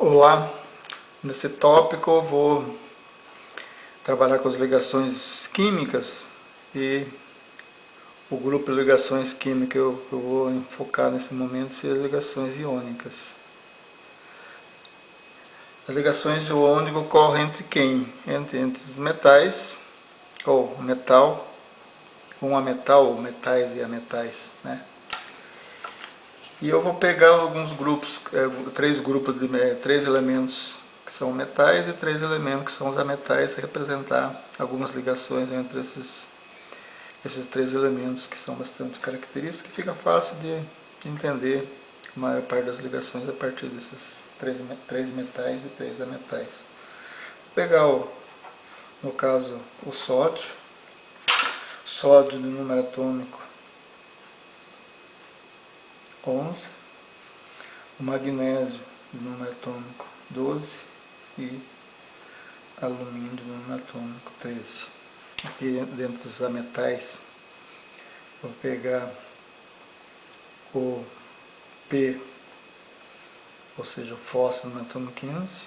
Olá, nesse tópico eu vou trabalhar com as ligações químicas e o grupo de ligações químicas eu vou enfocar nesse momento são as ligações iônicas. As ligações iônicas ocorrem entre quem? Entre os metais, ou metal, um ametal, ou metais e ametais, né? E eu vou pegar alguns grupos, três elementos que são metais e três elementos que são os ametais, representar algumas ligações entre esses três elementos que são bastante característicos, que fica fácil de entender a maior parte das ligações a partir desses três metais e três ametais. Vou pegar, no caso, o sódio de número atômico 11, o magnésio de número atômico 12 e alumínio de número atômico 13. Aqui dentro dos ametais, vou pegar o P, ou seja, o fósforo de número atômico 15,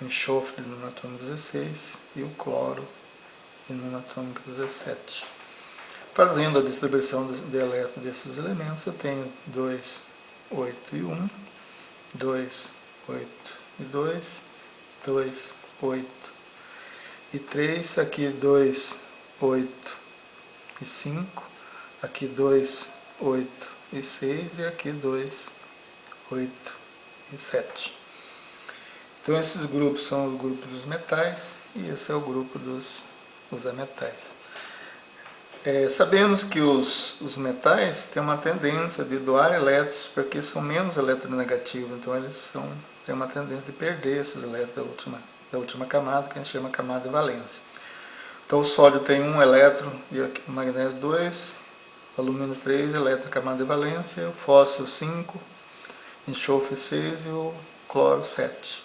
o enxofre de número atômico 16 e o cloro de número atômico 17. Fazendo a distribuição de elétrons desses elementos, eu tenho 2, 8 e 1, 2, 8 e 2, 2, 8 e 3, aqui 2, 8 e 5, aqui 2, 8 e 6 e aqui 2, 8 e 7. Então esses grupos são os grupos dos metais e esse é o grupo dos ametais. Sabemos que os metais têm uma tendência de doar elétrons porque são menos eletronegativos, então eles têm uma tendência de perder esses elétrons da última camada, que a gente chama camada de valência. Então o sódio tem 1 elétron, e o magnésio 2, o alumínio 3 elétrons, camada de valência, o fósforo 5, enxofre 6 e o cloro 7.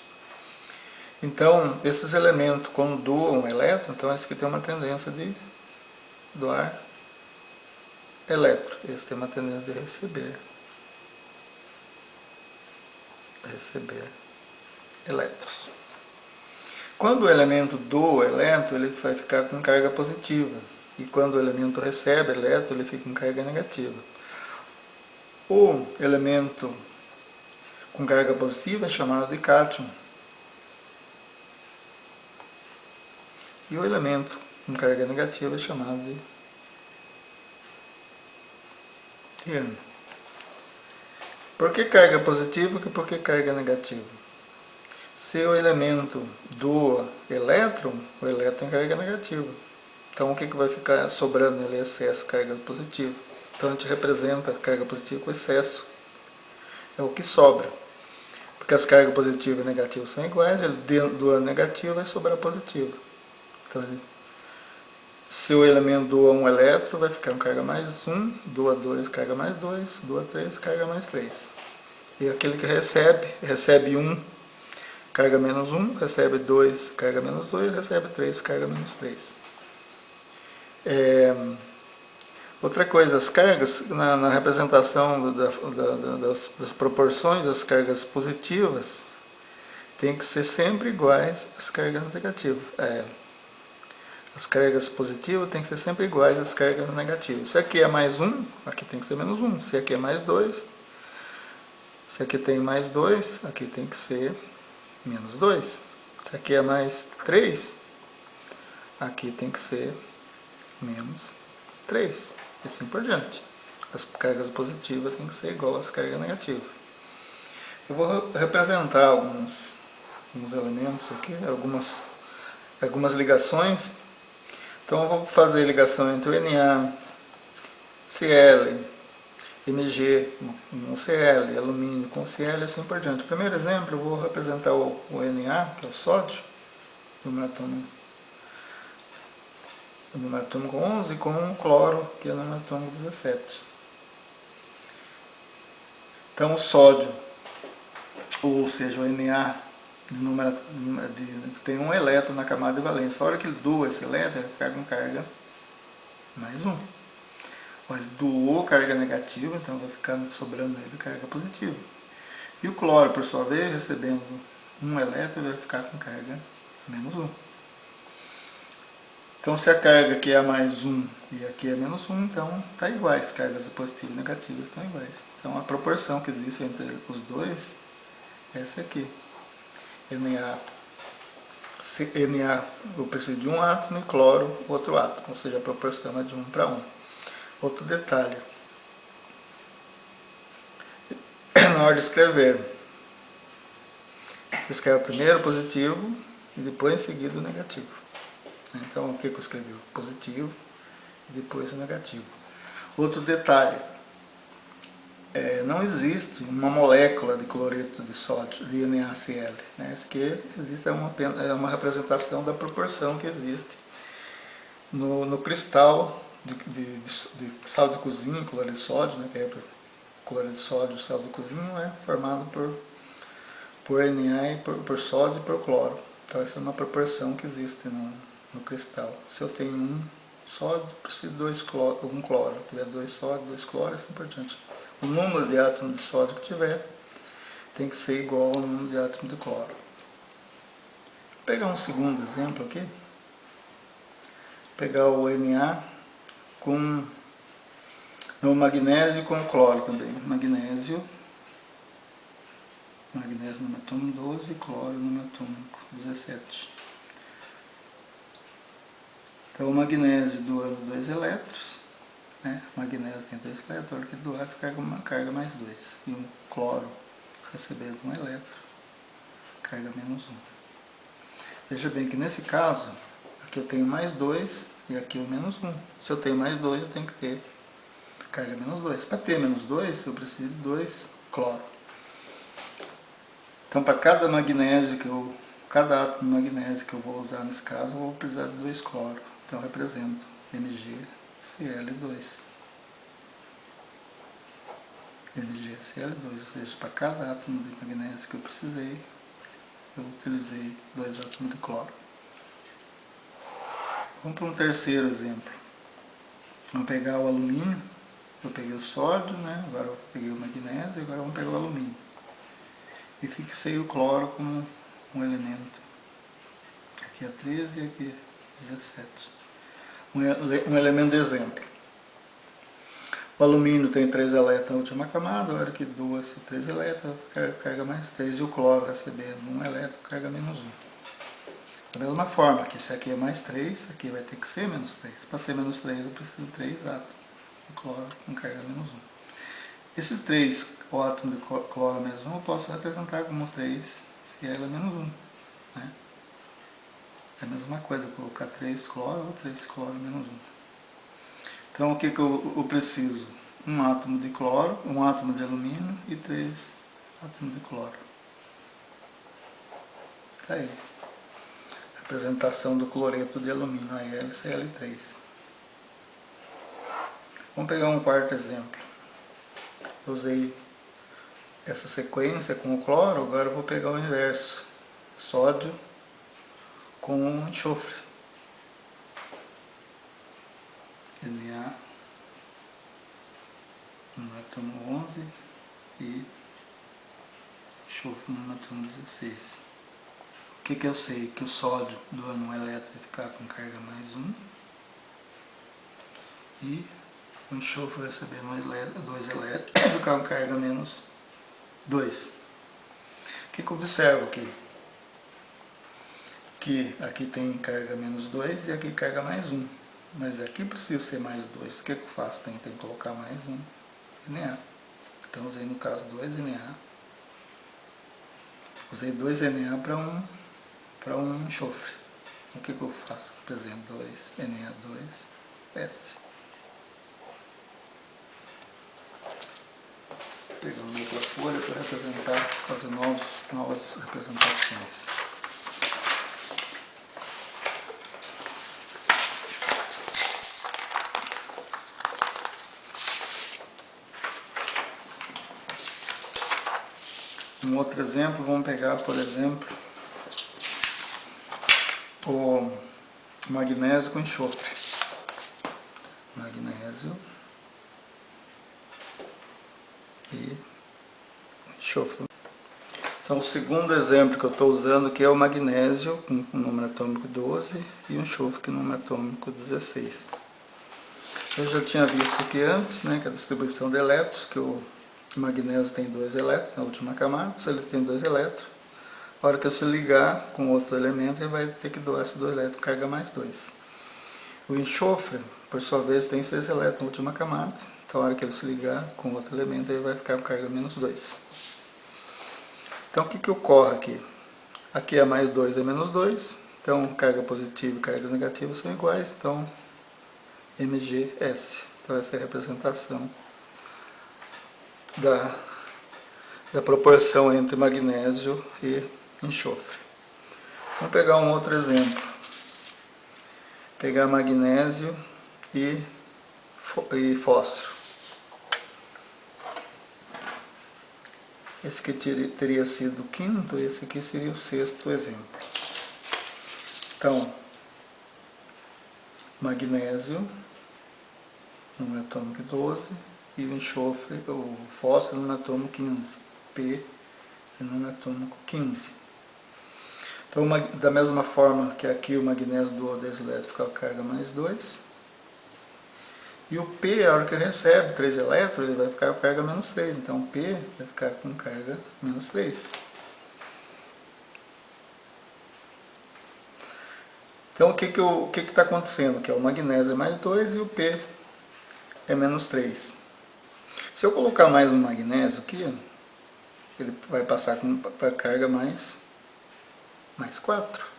Então esses elementos, quando doam elétron, então esses que têm uma tendência de doar elétron, esse tem uma tendência de receber elétrons. Quando o elemento doa elétron, ele vai ficar com carga positiva, e quando o elemento recebe elétron, ele fica com carga negativa. O elemento com carga positiva é chamado de cátion, e o elemento com carga negativa é chamado de íon. Por que carga positiva e por que carga negativa? Se o elemento doa elétron, o elétron tem carga negativa. Então o que vai ficar sobrando ali? Excesso, carga positiva. Então a gente representa a carga positiva com excesso. É o que sobra. Porque as cargas positivas e negativas são iguais, ele doa negativo, vai sobrar positivo. Então, se o elemento doa 1 elétron, vai ficar com carga mais 1, doa 2, carga mais 2, doa 3, carga mais 3. E aquele que recebe 1, carga menos 1, recebe 2, carga menos 2, recebe 3, carga menos 3. Outra coisa, as cargas, na representação das proporções das cargas positivas, tem que ser sempre iguais às cargas negativas. As cargas positivas tem que ser sempre iguais às cargas negativas. Se aqui é mais 1, aqui tem que ser menos 1. Se aqui é mais 2, se aqui tem mais 2, aqui tem que ser menos 2. Se aqui é mais 3, aqui tem que ser menos 3. E assim por diante. As cargas positivas têm que ser igual às cargas negativas. Eu vou representar alguns elementos aqui, algumas ligações. Então eu vou fazer ligação entre o Na, Cl, Mg com Cl, alumínio com Cl e assim por diante. Primeiro exemplo, eu vou representar o Na, que é o sódio, número atômico 11, com o cloro, que é o número atômico 17. Então o sódio, ou seja, o Na, tem 1 elétron na camada de valência. A hora que ele doa esse elétron, ele fica com carga mais 1. Ele doou carga negativa, então vai ficar sobrando ele carga positiva. E o cloro, por sua vez, recebendo um elétron, vai ficar com carga menos 1. Então, se a carga aqui é mais 1 e aqui é menos 1, então está iguais, cargas positivas e negativas estão iguais. Então, a proporção que existe entre os dois é essa aqui. Na, eu preciso de um átomo e cloro, outro átomo, ou seja, a proporção é de 1 para 1. Outro detalhe, na hora de escrever, você escreve primeiro o positivo e depois em seguida o negativo. Então, o que eu escrevi? O positivo e depois o negativo. Outro detalhe, não existe uma molécula de cloreto de sódio, de NaCl. Né? Isso aqui existe uma representação da proporção que existe no cristal de sal de cozinha, cloreto de sódio, né? Que é cloreto de sódio, sal de cozinha, é formado por Na, por sódio e por cloro. Então essa é uma proporção que existe no cristal. Se eu tenho um sódio, preciso de um cloro. Se tiver 2 sódios, 2 cloros, assim por diante. O número de átomos de sódio que tiver tem que ser igual ao número de átomos de cloro. Vou pegar um segundo exemplo aqui. Pegar o Na com o magnésio com o cloro também. Magnésio no átomo 12 e cloro no átomo 17. Então o magnésio doando 2 elétrons, né? O magnésio tem 2 elétrons, a hora que doar fica uma carga mais 2. E o cloro recebendo 1 elétron, carga menos 1. Veja bem que nesse caso, aqui eu tenho mais 2 e aqui o menos 1. Se eu tenho mais 2, eu tenho que ter carga menos 2. Para ter menos 2, eu preciso de 2 cloro. Então, para cada magnésio cada átomo de magnésio que eu vou usar nesse caso, eu vou precisar de 2 cloro. Então, eu represento MgCl2. MgCl2, ou seja, para cada átomo de magnésio que eu precisei, eu utilizei 2 átomos de cloro. Vamos para um terceiro exemplo. Vamos pegar o alumínio. Eu peguei o sódio, né? Agora eu peguei o magnésio, agora vamos pegar o alumínio. E fixei o cloro como um elemento. Aqui é 13 e aqui é 17. Um elemento de exemplo. O alumínio tem 3 elétrons na última camada, a hora que doa esses 3 elétrons, carga mais 3. E o cloro recebendo 1 elétron, carga menos 1. Da mesma forma, que se aqui é mais 3, aqui vai ter que ser menos 3. Para ser menos 3, eu preciso de 3 átomos de cloro com carga menos 1. Esses 3 átomos de cloro menos 1 eu posso representar como 3 Cl menos 1. Né? É a mesma coisa, colocar 3 cloro ou 3 cloro menos 1. Então o que eu preciso? Um átomo de cloro, um átomo de alumínio e 3 átomos de cloro. Está aí. Representação do cloreto de alumínio, AlCl3. Vamos pegar um quarto exemplo. Eu usei essa sequência com o cloro, agora eu vou pegar o inverso. Sódio com enxofre. Na no átomo 11 e enxofre no átomo 16. O que eu sei? Que o sódio doando 1 elétron vai ficar com carga mais 1 e o enxofre recebendo 2 elétrons vai ficar com carga menos 2. O que eu observo aqui? Que aqui tem carga menos 2 e aqui carga mais 1. Mas aqui precisa ser mais 2. O que eu faço? Tem que colocar mais 1 Na. Então usei no caso 2 Na. Usei 2 Na para um enxofre. O que eu faço? Apresento 2 Na2S. Vou pegar uma outra folha para representar, fazer novas representações. Um outro exemplo, vamos pegar, por exemplo, o magnésio com enxofre. Magnésio e enxofre. Então, o segundo exemplo que eu estou usando aqui é o magnésio, com número atômico 12, e o enxofre com número atômico 16. Eu já tinha visto aqui antes, né, que a distribuição de elétrons, que o magnésio tem 2 elétrons na última camada, se ele tem 2 elétrons, a hora que eu se ligar com outro elemento, ele vai ter que doar esses 2 elétrons, carga mais 2. O enxofre, por sua vez, tem 6 elétrons na última camada, então a hora que ele se ligar com outro elemento, ele vai ficar com carga menos 2. Então, o que ocorre aqui? Aqui é mais 2 é menos 2, então carga positiva e cargas negativas são iguais, então MgS. Então, essa é a representação da proporção entre magnésio e enxofre. Vamos pegar um outro exemplo. Pegar magnésio e fósforo. Esse que teria sido o quinto, esse aqui seria o sexto exemplo. Então, magnésio, número atômico 12, e o enxofre, o fósforo, número atômico 15, P, número atômico 15. Então, da mesma forma que aqui o magnésio doa 10 elétrons com a carga mais 2, e o P, a hora que recebe 3 elétrons, ele vai ficar com carga menos 3. Então, o P vai ficar com carga menos 3. Então, o que está acontecendo? Que é o magnésio é mais 2 e o P é menos 3. Se eu colocar mais um magnésio aqui, ele vai passar para carga mais 4.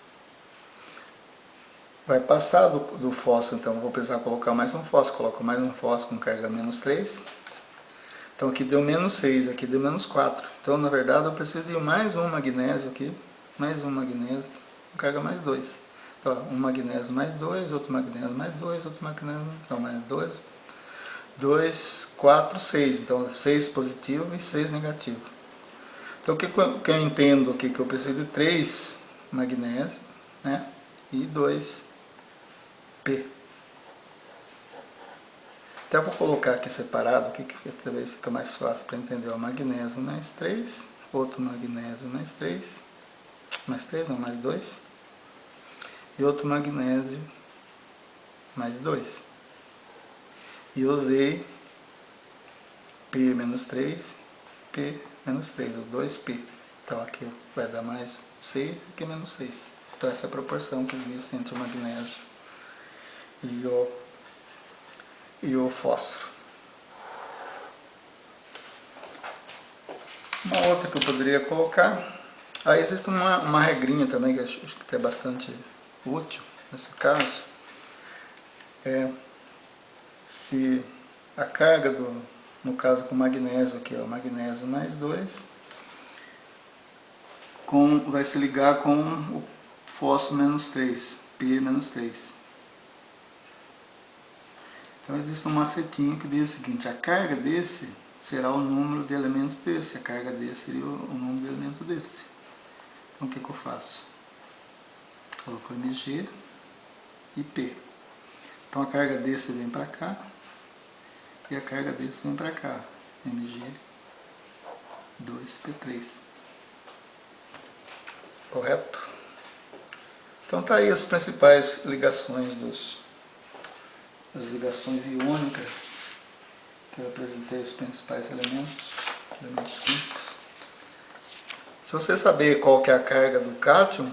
Vai passar do fósforo, então vou precisar colocar mais um fósforo. Coloco mais um fósforo com carga menos 3. Então aqui deu menos 6, aqui deu menos 4. Então na verdade eu preciso de mais um magnésio aqui. Mais um magnésio com carga mais 2. Então um magnésio mais 2, outro magnésio mais 2, outro magnésio então, mais 2. 2, 4, 6. Então 6 positivo e 6 negativo. Então o que eu entendo aqui? Que eu preciso de 3 magnésios, né? E 2 P. Até vou colocar aqui separado, que talvez fica mais fácil para entender. O magnésio mais 3, outro magnésio mais 3, mais 3 não, mais 2, e outro magnésio mais 2. E usei P menos 3, P menos 3, o 2P. Então aqui vai dar mais 6 e aqui menos 6. Então essa é a proporção que existe entre o magnésio e o fósforo. Uma outra que eu poderia colocar, aí existe uma regrinha também que eu acho que é bastante útil nesse caso, se a carga no caso com magnésio aqui, ó, magnésio mais 2, vai se ligar com o fósforo menos 3, P menos 3. Então existe um macetinho que diz o seguinte: a carga desse será o número de elemento desse, a carga desse seria o número de elemento desse. Então o que eu faço? Coloco Mg e P. Então a carga desse vem para cá e a carga desse vem para cá. Mg 2P3. Correto? Então tá aí as principais ligações as ligações iônicas, que eu apresentei os principais elementos químicos. Se você saber qual que é a carga do cátion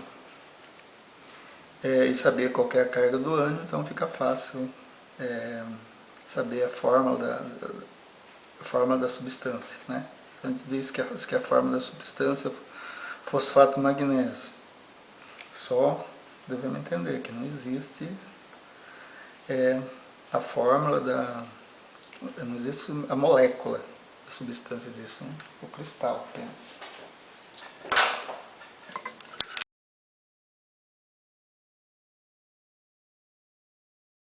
e saber qual que é a carga do ânion, então fica fácil saber a fórmula da substância, né? A gente diz que a fórmula da substância é fosfato magnésio. Só devemos entender que não existe a fórmula não existe a molécula da substância, existe o cristal apenas.